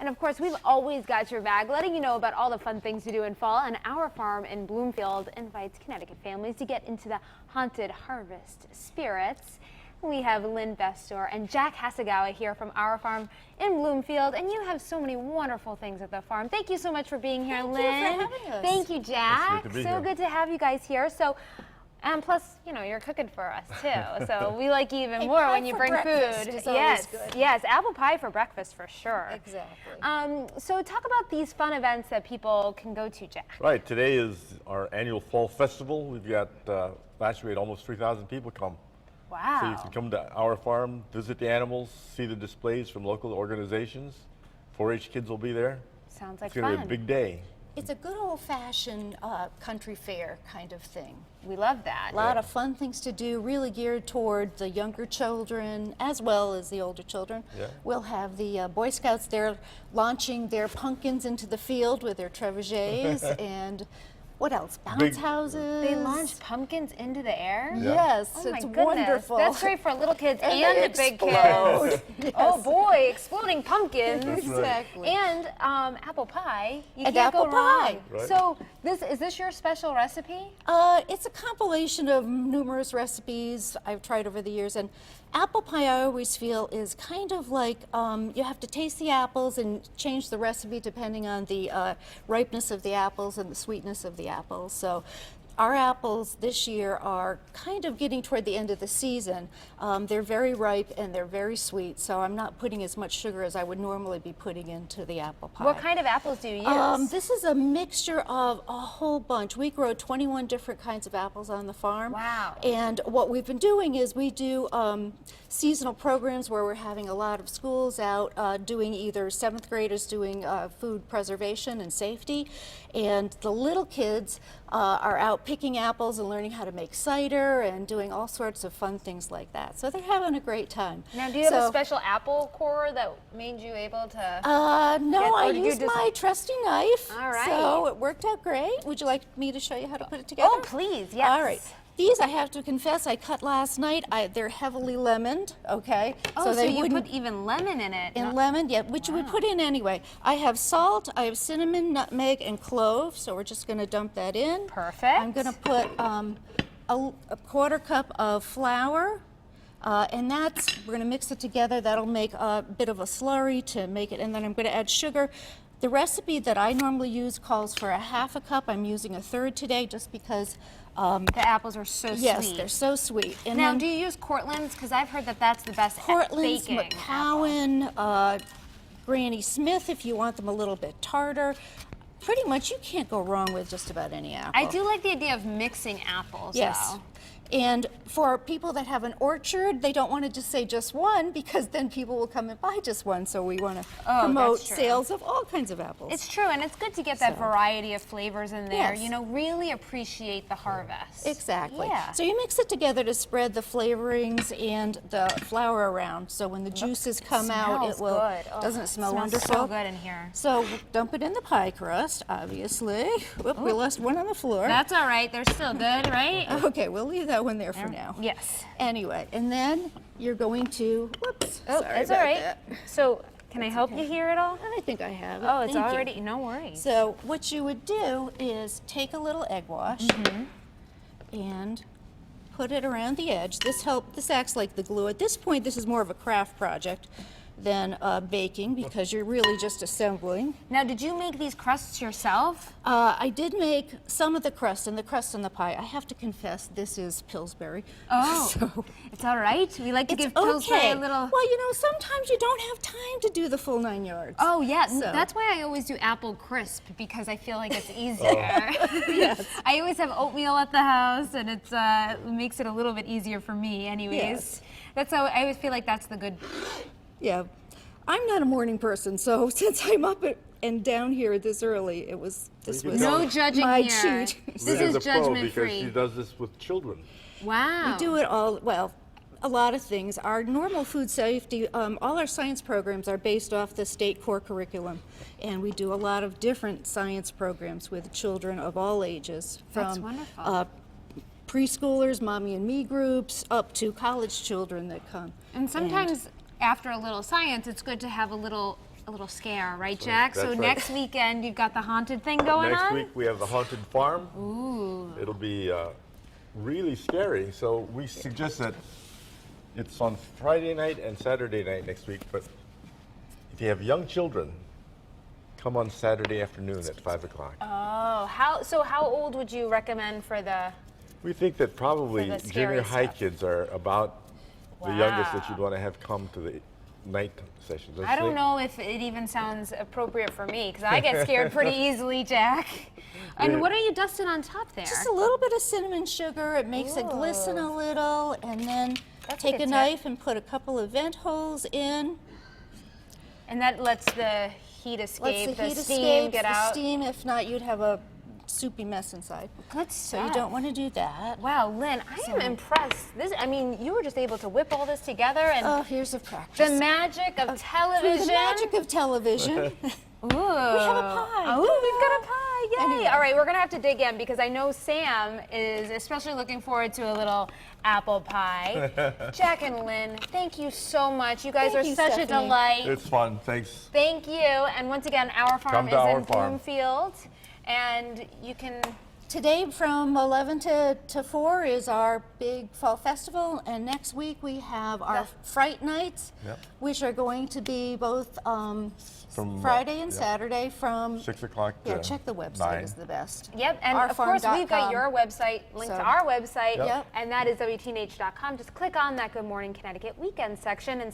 And of course, we've always got your back, letting you know about all the fun things to do in fall. And Auerfarm in Bloomfield invites Connecticut families to get into the haunted harvest spirits. We have Lynn Bestor and Jack Hasegawa here from Auerfarm in Bloomfield, and you have so many wonderful things at the farm. Thank you so much for being here, Lynn. Thank you for having us. Thank you, Jack. So good to have you guys here. So, and plus, you know, you're cooking for us too, so we like you even more when you bring food. Yes, good. Yes, apple pie for breakfast for sure. Exactly. So talk about these fun events that people can go to, Jack. Right, today is our annual fall festival. We've got, last year we had almost 3,000 people come. Wow. So you can come to our farm, visit the animals, see the displays from local organizations. 4-H kids will be there. Sounds like it's going to be a big day. It's a good old-fashioned country fair kind of thing. We love that. A lot of fun things to do, really geared toward the younger children as well as the older children. Yeah. We'll have the Boy Scouts there launching their pumpkins into the field with their trebuchets and what else? Bounce houses. They launch pumpkins into the air? Yeah. Yes, Oh my it's goodness. wonderful. That's great for little kids And and they the big explode. kids. Yes. Oh boy, exploding pumpkins. That's right. Exactly. And apple pie. You And can't apple go wrong. pie. Right. So is this your special recipe? It's a compilation of numerous recipes I've tried over the years, and apple pie I always feel is kind of like you have to taste the apples and change the recipe depending on the ripeness of the apples and the sweetness of the apples. So our apples this year are kind of getting toward the end of the season. They're very ripe and they're very sweet, so I'm not putting as much sugar as I would normally be putting into the apple pie. What kind of apples do you use? This is a mixture of a whole bunch. We grow 21 different kinds of apples on the farm. Wow. And what we've been doing is we do seasonal programs where we're having a lot of schools out doing either 7th graders doing food preservation and safety, and the little kids are out picking apples and learning how to make cider and doing all sorts of fun things like that. So they're having a great time. Now, do you have a special apple core that made you able to? No, I or did you used my trusty knife. All right. So it worked out great. Would you like me to show you how to put it together? Oh, please, yes. All right. These, I have to confess, I cut last night. They're heavily lemoned, okay? Oh, so you wouldn't- put even lemon in it. in lemon, yeah, which you would put in anyway. I have salt, I have cinnamon, nutmeg, and clove, so we're just gonna dump that in. Perfect. I'm gonna put a 1/4 cup of flour, and we're gonna mix it together. That'll make a bit of a slurry to make it, and then I'm gonna add sugar. The recipe that I normally use calls for a 1/2 cup. I'm using 1/3 today just because the apples are so sweet. yes, they're so sweet. And Now, then do you use Cortland's? Because I've heard that that's the best at Cortland's, baking. McCowan, Granny Smith if you want them a little bit tartar. Pretty much you can't go wrong with just about any apple. I do like the idea of mixing apples, Yes. though. And for people that have an orchard, they don't want to just say just one because then people will come and buy just one. So we want to promote that's true. sales of all kinds of apples. It's true, and it's good to get that So- variety of flavors in there. Yes. You know, really appreciate the harvest. Exactly. Yeah. So you mix it together to spread the flavorings and the flour around. So when the juices come out, it Smells will. good. Oh, Doesn't it smell smells wonderful? so good in here. So dump it in the pie crust, obviously. Whoop, we lost one on the floor. That's all right. They're still good, right? Okay, we'll leave that one there for now. Yes. Anyway, and then you're going to, whoops, Oh, sorry that's about all right. that. So, can I help you here at all? I think I have it. Oh, it's Thank you. already, no worries. So what you would do is take a little egg wash Mm-hmm. and put it around the edge. This acts like the glue. At this point, this is more of a craft project than baking because you're really just assembling. Now, did you make these crusts yourself? I did make some of the crust and the crust on the pie. I have to confess, this is Pillsbury. Oh, So it's all right. We like to it's give Pillsbury okay. a little. Well, you know, sometimes you don't have time to do the full 9 yards. Oh yeah, So- that's why I always do apple crisp because I feel like it's easier. Yes. I always have oatmeal at the house, and it makes it a little bit easier for me, anyways. Yes. That's how I always feel like that's the good. Yeah, I'm not a morning person, so since I'm up and down here this early, this you was can No judging my here. cheat. This Lynn is a pro judgment because free. she does this with children. Wow. We do it all, well, a lot of things. Our normal food safety, all our science programs are based off the state core curriculum, and we do a lot of different science programs with children of all ages, That's from wonderful. preschoolers, mommy and me groups, up to college children that come. And sometimes after a little science, it's good to have a little a little scare, right, Jack? So That's right. next weekend you've got the haunted thing going Next on. week we have the haunted farm. Ooh. It'll be really scary. So we suggest that it's on Friday night and Saturday night next week. But if you have young children, come on Saturday afternoon at 5 o'clock. Oh, how old would you recommend for the? We think that probably For the scary junior high stuff. kids are about the youngest that Wow. you'd want to have come to the night sessions. I don't know if it even sounds appropriate for me because I get scared pretty easily, Jack. And Yeah. what are you dusting on top there? Just a little bit of cinnamon sugar. It makes it glisten a little, and then That's a take good a tip. knife and put a couple of vent holes in. And that lets the heat Lets escape, the heat steam escape, get the out. steam. If not, you'd have a soupy mess inside. Good So stuff. you don't want to do that. Wow, Lynn, I am impressed. I mean, you were just able to whip all this together, and Oh, here's a practice. the magic of Through television. the magic of television. Ooh. We have a pie. Oh, we've got a pie. Yay. Anyway. All right, we're going to have to dig in because I know Sam is especially looking forward to a little apple pie. Jack and Lynn, thank you so much. You guys Thank are you, such Stephanie. a delight. It's fun. Thanks. Thank you. And once again, Our Farm Come is to Our in Farm. Bloomfield. And you can. Today from 11 to 4 is our big fall festival, and next week we have our Fright Nights, Yep. which are going to be both From, Friday and yeah, Saturday from 6 o'clock to Yeah, check the website 9. is the best. Yep, and of course we've got ourfarm.com. your website linked to So- our website, Yep. and that is WTNH.com. Just click on that Good Morning Connecticut weekend section and